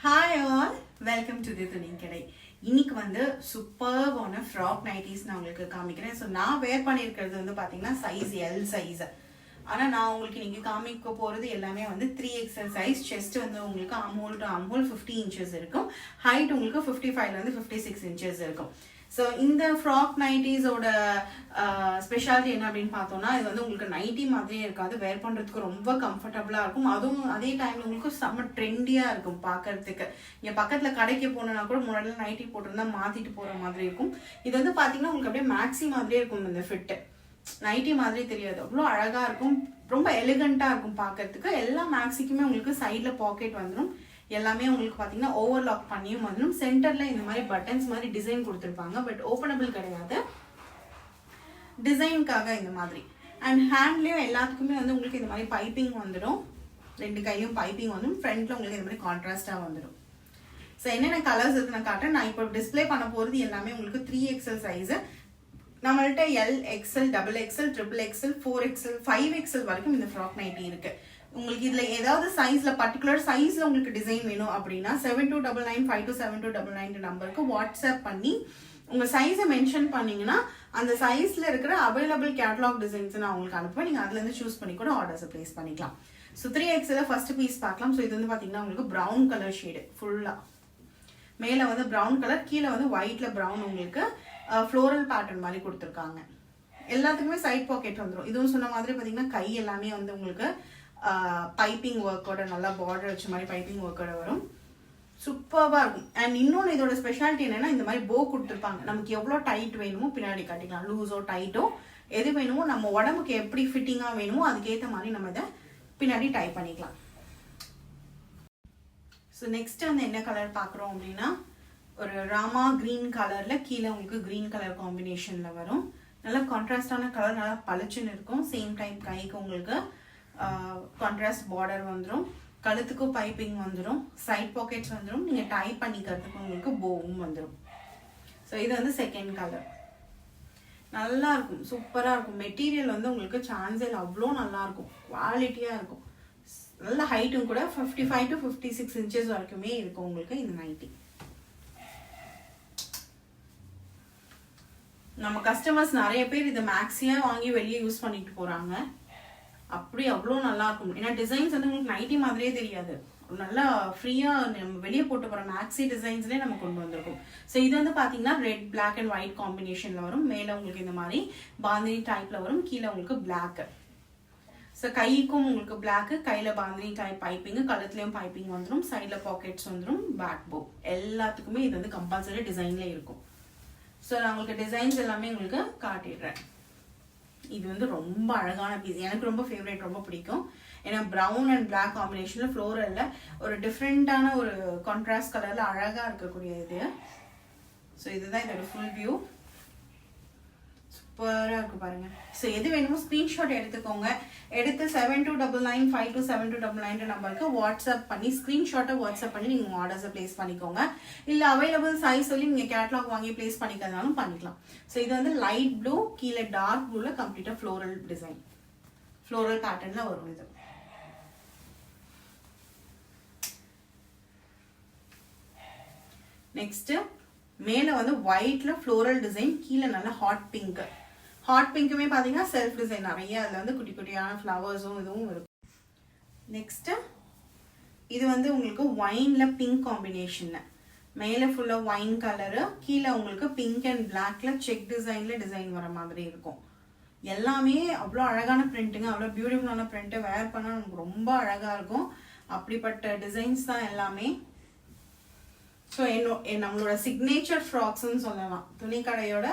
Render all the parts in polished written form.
Hi all, welcome to the துணி கடை. இன்னைக்கு வந்து சூப்பர்வான ஃப்ராக் நைட்டிஸ் நான் உங்களுக்கு காமிக்கிறேன். ஸோ நான் வேர் பண்ணியிருக்கிறது வந்து பார்த்தீங்கன்னா சைஸ் எல் சைஸ். ஆனால் நான் உங்களுக்கு இன்னைக்கு காமிக்க போகிறது எல்லாமே வந்து 3XL சைஸ். செஸ்ட் வந்து உங்களுக்கு அமோல் டு அமோல் 50 இன்ச்சஸ் இருக்கும். ஹைட் உங்களுக்கு 55லேருந்து 56 இன்ச்சஸ் இருக்கும். ஸோ இந்த ஃப்ராக் நைட்டிஸோட ஸ்பெஷாலிட்டி என்ன அப்படின்னு பார்த்தோம்னா, இது வந்து உங்களுக்கு நைட்டி மாதிரியே இருக்காது. வேர் பண்ணுறதுக்கு ரொம்ப கம்ஃபர்டபுளாக இருக்கும். அதுவும் அதே டைமில் உங்களுக்கு செம்ம ட்ரெண்டியாக இருக்கும் பார்க்கறதுக்கு. இங்கே பக்கத்தில் கடைக்கு போனோன்னா கூட முன்னாடி நைட்டி போட்டிருந்தா மாற்றிட்டு போகிற மாதிரி இருக்கும். இது வந்து பார்த்தீங்கன்னா உங்களுக்கு அப்படியே மேக்ஸி மாதிரியே இருக்கும். இந்த ஃபிட்டு நைட்டி மாதிரி தெரியாது, அவ்வளோ அழகாக இருக்கும். ரொம்ப எலிகண்ட்டாக இருக்கும் பார்க்கறதுக்கு. எல்லா மேக்ஸிக்குமே உங்களுக்கு சைடில் பாக்கெட் வந்துடும். எல்லாமே உங்களுக்கு பார்த்தீங்கன்னா ஓவர்லாக் பண்ணியும் வந்துடும். சென்டரில் இந்த மாதிரி பட்டன்ஸ் மாதிரி டிசைன் கொடுத்துருப்பாங்க. பட் ஓப்பனபிள் கிடையாது, டிசைனுக்காக இந்த மாதிரி. அண்ட் ஹேண்ட்லேயும் எல்லாத்துக்குமே வந்து உங்களுக்கு இந்த மாதிரி பைப்பிங் வந்துடும். ரெண்டு கையும் பைப்பிங் வந்துடும். ஃப்ரண்ட்டில் உங்களுக்கு இந்த மாதிரி கான்ட்ராஸ்டாக வந்துடும். ஸோ என்னென்ன கலர்ஸ் இருக்கு நான் காட்டுறேன். நான் இப்போ டிஸ்பிளே பண்ண போகிறது எல்லாமே உங்களுக்கு 3XL சைஸு. நம்மள்கிட்ட L, XL, XXL, XXL, 4XL, 5XL வரைக்கும் இந்த ஃப்ராக் நைட்டி இருக்கு. உங்களுக்கு இதுல ஏதாவது சைஸ்ல பர்டிகுலர் சைஸ்ல உங்களுக்கு டிசைன் வேணும் அப்படின்னா 7299527299 நம்பருக்கு வாட்ஸ்அப் பண்ணி உங்க சைஸை மென்ஷன் பண்ணீங்கன்னா அந்த சைஸ்ல இருக்கிற அவைலபிள் கேட்டலாக் டிசைன்ஸ் நான் உங்களுக்கு அனுப்புவேன். நீங்க அதுல இருந்து சூஸ் பண்ணி கூட ஆர்டர்ஸ் பிளேஸ் பண்ணிக்கலாம். ஸோ 3XL ஃபர்ஸ்ட் பீஸ் பார்க்கலாம். ஸோ இது வந்து பாத்தீங்கன்னா உங்களுக்கு ப்ரௌன் கலர் ஷேடு ஃபுல்லா. மேல வந்து ப்ரௌன் கலர், கீழே வந்து ஒயிட்ல ப்ரௌன் உங்களுக்கு ஃப்ளோரல் பேட்டர்ன் மாதிரி கொடுத்துருக்காங்க. எல்லாத்துக்குமே சைட் பாக்கெட் வந்துடும். இதுவும் சொன்ன மாதிரி பாத்தீங்கன்னா கை எல்லாமே வந்து உங்களுக்கு பைப்பிங் ஒர்க்கோட நல்லா பார்டர் வச்ச மாதிரி பைப்பிங் ஒர்க்கோட வரும். சூப்பராக இருக்கும். அண்ட் இன்னொன்று இதோட ஸ்பெஷாலிட்டி என்னன்னா, இந்த மாதிரி போ கொடுத்துருப்பாங்க. நமக்கு எவ்வளோ டைட் வேணுமோ பின்னாடி கட்டிக்கலாம். லூஸோ டைட்டோ எது வேணுமோ நம்ம உடம்புக்கு எப்படி ஃபிட்டிங்காக வேணுமோ அதுக்கேற்ற மாதிரி நம்ம இதை பின்னாடி டை பண்ணிக்கலாம். ஸோ நெக்ஸ்ட் வந்து என்ன கலர் பார்க்குறோம் அப்படின்னா, ஒரு ராமா கிரீன் கலரில் கீழே உங்களுக்கு கிரீன் கலர் காம்பினேஷனில் வரும். நல்லா கான்ட்ராஸ்டான கலர், நல்லா பளிச்சுன்னு இருக்கும். சேம் டைம் கைக்கு உங்களுக்கு கான்ட்ராஸ்ட் பார்டர் வந்துடும். கழுத்துக்கும் பைப்பிங் வந்துடும். சைட் பாக்கெட்ஸ் வந்துடும். நீங்கள் டை பண்ணிக்கிறதுக்கு உங்களுக்கு போவும் வந்துடும். ஸோ இது வந்து செகண்ட் கலர். நல்லா இருக்கும், சூப்பராக இருக்கும். மெட்டீரியல் வந்து உங்களுக்கு சான்ஸில் அவ்வளோ நல்லா இருக்கும், குவாலிட்டியாக இருக்கும். நல்ல ஹைட்டும் கூட 55 to 56 இன்ச்சஸ் வரைக்குமே இருக்கும் உங்களுக்கு இந்த நைட்டி. நம்ம கஸ்டமர்ஸ் நிறைய பேர் இதை மேக்ஸியா வாங்கி வெளியே யூஸ் பண்ணிட்டு போறாங்க. அப்படி அவ்வளோ நல்லா இருக்கும். ஏன்னா டிசைன்ஸ் வந்து உங்களுக்கு நைட்டி மாதிரியே தெரியாது. நல்லா ஃப்ரீயா நம்ம வெளியே போட்டு போற மேக்ஸி டிசைன்ஸ்லேயே நம்ம கொண்டு வந்திருக்கோம். ஸோ இது வந்து பாத்தீங்கன்னா ரெட், பிளாக் அண்ட் ஒயிட் காம்பினேஷன்ல வரும். மேல உங்களுக்கு இந்த மாதிரி பாந்தினி டைப்ல வரும். கீழே உங்களுக்கு பிளாக். ஸோ கைக்கும் உங்களுக்கு பிளாக், கையில பாந்தினி டைப் பைப்பிங், கழுத்துலயும் பைப்பிங் வந்துடும். சைட்ல பாக்கெட்ஸ் வந்துடும். பேக் போ எல்லாத்துக்குமே இது வந்து கம்பல்சரி டிசைன்ல இருக்கும். ஸோ நான் உங்களுக்கு டிசைன்ஸ் எல்லாமே உங்களுக்கு காட்டிடுறேன். இது வந்து ரொம்ப அழகான பீஸ். எனக்கு ரொம்ப ஃபேவரட், ரொம்ப பிடிக்கும். ஏன்னா ப்ரௌன் அண்ட் பிளாக் காம்பினேஷன்ல ஃப்ளோரல்ல ஒரு டிஃப்ரெண்டான ஒரு கான்ட்ராஸ்ட் கலர்ல அழகா இருக்கக்கூடிய இது. ஸோ இதுதான் இதோட ஃபுல் வியூ. சூப்பராக இருக்கு பாருங்க. ஸோ எது வேணுமோ ஸ்க்ரீன்ஷாட் எடுத்துக்கோங்க. எடுத்து 7299527299 நம்பருக்கு வாட்ஸ்அப் பண்ணி ஸ்க்ரீன்ஷாட்டை வாட்ஸ்அப் பண்ணி நீங்கள் ஆர்டர்ஸை பிளேஸ் பண்ணிக்கோங்க. இல்லை அவைலபிள் சைஸ் சொல்லி நீங்கள் கேட்லாக் வாங்கி பிளேஸ் பண்ணிக்கிறதாலும் பண்ணிக்கலாம். ஸோ இது வந்து லைட் ப்ளூ, கீழே டார்க் ப்ளூவில் கம்ப்ளீட்டாக ஃப்ளோரல் டிசைன், ஃப்ளோரல் பேட்டர்னில் வரும் இது. நெக்ஸ்ட் மேலே வந்து ஒயிட்ல ஃப்ளோரல் டிசைன், கீழே நல்லா ஹாட் பிங்க். ஹாட் பிங்க்குமே பார்த்தீங்கன்னா செல்ஃப் டிசைன் நிறைய, அதில் வந்து குட்டி குட்டியான ஃப்ளவர்ஸும் இதுவும் இருக்கும். நெக்ஸ்ட் இது வந்து உங்களுக்கு ஒயின்ல பிங்க் காம்பினேஷன். மேலே ஃபுல்லாக ஒயின் கலரு, கீழே உங்களுக்கு பிங்க் அண்ட் பிளாக்ல செக் டிசைன்ல டிசைன் வர மாதிரி இருக்கும். எல்லாமே அவ்வளோ அழகான பிரிண்ட்டுங்க, அவ்வளோ பியூட்டிஃபுல்லான பிரிண்ட்டை வேர் பண்ணால் நமக்கு ரொம்ப அழகாக இருக்கும். அப்படிப்பட்ட டிசைன்ஸ் தான் எல்லாமே. ஸோ நம்மளோட சிக்னேச்சர் ஃப்ராக்ஸ்ன்னு சொல்லலாம். துணிக்கடையோட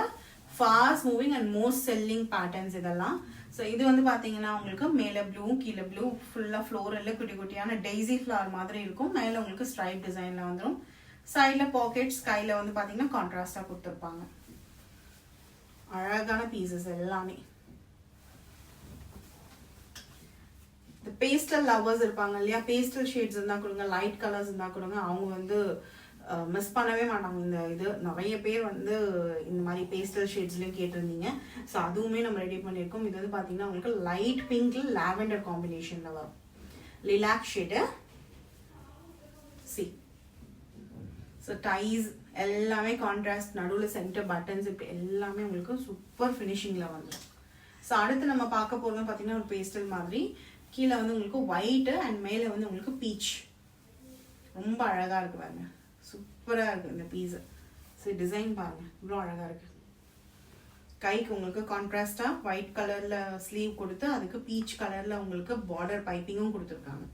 fast moving and most selling patterns இதெல்லாம். ஸோ இது வந்து பார்த்தீங்கன்னா உங்களுக்கு மேலே ப்ளூ, கீழே ப்ளூ, ஃபுல்லாக ஃப்ளோரல்ல குட்டி குட்டியான டெய்ஸி ஃப்ளவர் மாதிரி இருக்கும். மேலே உங்களுக்கு ஸ்ட்ரைப் டிசைனில் வந்துடும். சைடில் பாக்கெட்ஸ், கையில் வந்து பார்த்தீங்கன்னா கான்ட்ராஸ்டாக கொடுத்துருப்பாங்க. அழகான பீசஸ் எல்லாமே. இந்த பேஸ்டல் லவர்ஸ் இருப்பாங்க இல்லையா, பேஸ்டல் ஷேட்ஸ் இருந்தால் கொடுங்க, லைட் கலர்ஸ் இருந்தால் கொடுங்க. அவங்க வந்து மிஸ் பண்ணவே மாட்டாங்க. இந்த இது நிறைய பேர் வந்து இந்த மாதிரி பேஸ்டல் ஷேட்ஸ்லையும் கேட்டிருந்தீங்க. ஸோ அதுவுமே நம்ம ரெடி பண்ணியிருக்கோம். இது வந்து பார்த்தீங்கன்னா உங்களுக்கு லைட் பிங்க்ல லாவெண்டர் காம்பினேஷனில் வரும். Lilac shade. சி ஸோ டைஸ் எல்லாமே கான்ட்ராஸ்ட், நடுவில் சென்டர் பட்டன்ஸ் இப்படி எல்லாமே உங்களுக்கு சூப்பர் ஃபினிஷிங்கில் வந்துடும். ஸோ அடுத்து நம்ம பார்க்க போகிறது பார்த்தீங்கன்னா ஒரு பேஸ்டல் மாதிரி, கீழே வந்து உங்களுக்கு ஒயிட்டு அண்ட் மேலே வந்து உங்களுக்கு பீச். ரொம்ப அழகாக இருக்குது பாருங்க, சூப்பராக இருக்குது இந்த பீஸு. ஸோ டிசைன் பாருங்கள் இவ்வளோ அழகாக இருக்குது. கைக்கு உங்களுக்கு கான்ட்ராஸ்டாக ஒயிட் கலரில் ஸ்லீவ் கொடுத்து அதுக்கு பீச் கலரில் உங்களுக்கு பார்டர் பைப்பிங்கும் கொடுத்துருக்காங்க.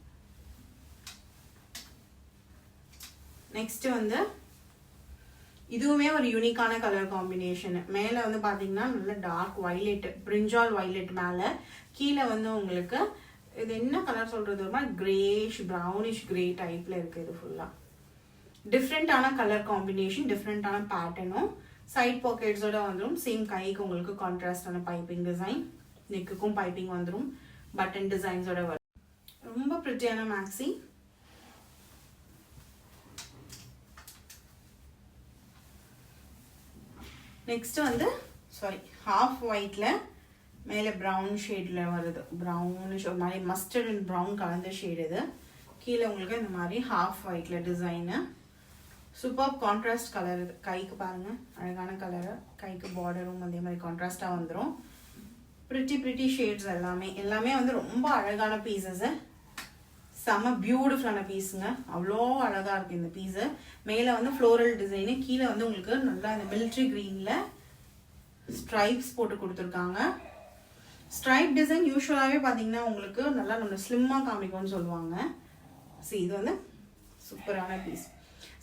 நெக்ஸ்ட் வந்து இதுவுமே ஒரு யூனிக்கான கலர் காம்பினேஷன். மேலே வந்து பார்த்தீங்கன்னா நல்ல டார்க் வைலெட், பிரிஞ்சால் வைலெட் மேலே, கீழே வந்து உங்களுக்கு இது என்ன கலர் சொல்கிறது, ஒரு மாதிரி கிரேஷ் ப்ரௌனிஷ் கிரே டைப்பில் இருக்குது. இது ஃபுல்லாக டிஃப்ரெண்ட்டான கலர் காம்பினேஷன், டிஃப்ரெண்ட்டான பேட்டர்னும், சைட் பாக்கெட்ஸோட வந்துடும். சேம் கைக்கு உங்களுக்கு கான்ட்ராஸ்டான பைப்பிங் டிசைன், நெக்குக்கும் பைப்பிங் வந்துடும், பட்டன் டிசைன்ஸோட வரும். ரொம்ப பிரிட்டியான மேக்ஸி. நெக்ஸ்ட் வந்து ஹாஃப் ஒயிட்டில் மேலே ப்ரௌன் ஷேடில் வருது, ப்ரௌனிஷ் ஒரு மாதிரி மஸ்டர்ட் அண்ட் ப்ரௌன் கலந்த ஷேடு. இது கீழே உங்களுக்கு இந்த மாதிரி ஹாஃப் ஒயிட்டில் டிசைனு, சூப்பர் கான்ட்ராஸ்ட் கலர். இது கைக்கு பாருங்கள் அழகான கலரு, கைக்கு பார்டரும் அதே மாதிரி கான்ட்ராஸ்டாக வந்துடும். ப்ரிட்டி ஷேட்ஸ் எல்லாமே வந்து ரொம்ப அழகான பீசஸ்ஸு, செம்ம பியூட்டிஃபுல்லான பீஸுங்க. அவ்வளோ அழகாக இருக்குது இந்த பீஸு. மேலே வந்து ஃப்ளோரல் டிசைனு, கீழே வந்து உங்களுக்கு நல்லா இந்த மிலிட்ரி க்ரீனில் ஸ்ட்ரைப்ஸ் போட்டு கொடுத்துருக்காங்க. ஸ்ட்ரைப் டிசைன் யூஸ்வலாகவே பார்த்தீங்கன்னா உங்களுக்கு நல்லா நம்ம ஸ்லிம்மாக காமிக்கும்னு சொல்லுவாங்க. ஸோ இது வந்து சூப்பரான பீஸ்.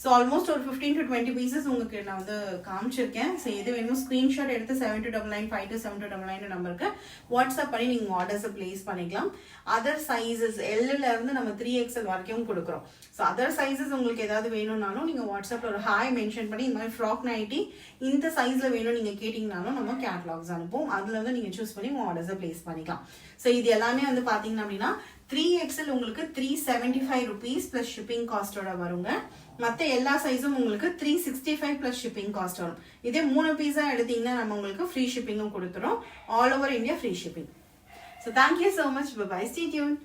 ஸோ ஆல்மோஸ்ட் ஒரு 15 to 20 பீசஸ் உங்களுக்கு நான் வந்து காமிச்சிருக்கேன். ஸோ எது வேணும் ஸ்க்ரீன்ஷாட் எடுத்து 7299 527299 நம்பருக்கு வாட்ஸ்அப் பண்ணி நீங்கள் ஆர்டர்ஸை பிளேஸ் பண்ணிக்கலாம். அதர் சைஸஸ் எல்லிருந்து நம்ம 3XL வரைக்கும் கொடுக்குறோம். ஸோ அதர் சைஸஸ் உங்களுக்கு ஏதாவது வேணும்னாலும் நீங்கள் வாட்ஸ்அப்பில் ஒரு ஹாய் மென்ஷன் பண்ணி இந்த மாதிரி ஃப்ராக் நைட்டி இந்த சைஸில் வேணும் நீங்கள் கேட்டிங்கனாலும் நம்ம கேட்லாக்ஸ் அனுப்புவோம். அதில் வந்து நீங்கள் சூஸ் பண்ணி உங்கள் ஆர்டர்ஸை பிளேஸ் பண்ணிக்கலாம். ஸோ இது எல்லாமே வந்து பார்த்தீங்கன்னா அப்படின்னா 3XL உங்களுக்கு 375 rupees ப்ளஸ் ஷிப்பிங் காஸ்டோட வருங்க. மற்ற எல்லா சைஸும் உங்களுக்கு 365 ப்ளஸ் ஷிப்பிங் காஸ்ட் வரும். இதே 3 பீஸா எடுத்தீங்கன்னா நம்ம உங்களுக்கு ஃப்ரீ ஷிப்பிங்கும் கொடுத்துரும். All over India free shipping. So thank you so much. Bye, stay tune.